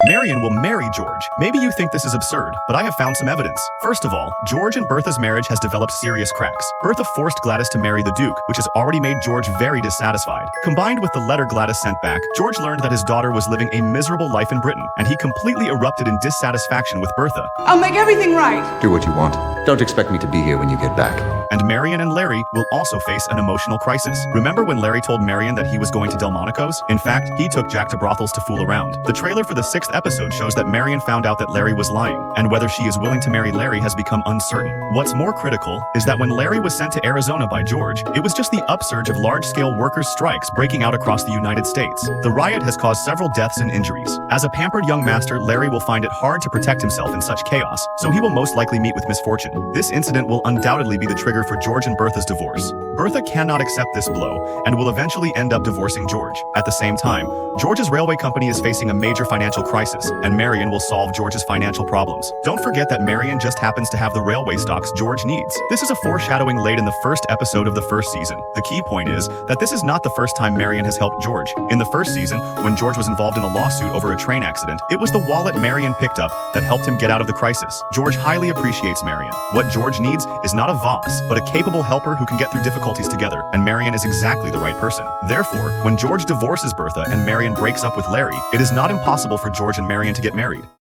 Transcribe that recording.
Marian will marry George. Maybe you think this is absurd, but I have found some evidence. First of all, George and Bertha's marriage has developed serious cracks. Bertha forced Gladys to marry the Duke, which has already made George very dissatisfied. Combined with the letter Gladys sent back, George learned that his daughter was living a miserable life in Britain, and he completely erupted in dissatisfaction with Bertha. I'll make everything right. Do what you want. Don't expect me to be here when you get back. And Marian and Larry will also face an emotional crisis. Remember when Larry told Marian that he was going to Delmonico's? In fact, he took Jack to brothels to fool around. The trailer for the 6th episode shows that Marian found out that Larry was lying, and whether she is willing to marry Larry has become uncertain. What's more critical is that when Larry was sent to Arizona by George, it was just the upsurge of large-scale workers' strikes breaking out across the United States. The riot has caused several deaths and injuries. As a pampered young master, Larry will find it hard to protect himself in such chaos, so he will most likely meet with misfortune. This incident will undoubtedly be the trigger for George and Bertha's divorce. Bertha cannot accept this blow and will eventually end up divorcing George. At the same time, George's railway company is facing a major financial crisis, and Marian will solve George's financial problems. Don't forget that Marian just happens to have the railway stocks George needs. This is a foreshadowing laid in the 1st episode of the 1st season. The key point is that this is not the first time Marian has helped George. In the 1st season, when George was involved in a lawsuit over a train accident, it was the wallet Marian picked up that helped him get out of the crisis. George highly appreciates Marian. What George needs is not a boss, but a capable helper who can get through difficulties together, and Marian is exactly the right person. Therefore, when George divorces Bertha and Marian breaks up with Larry, it is not impossible for George and Marian to get married.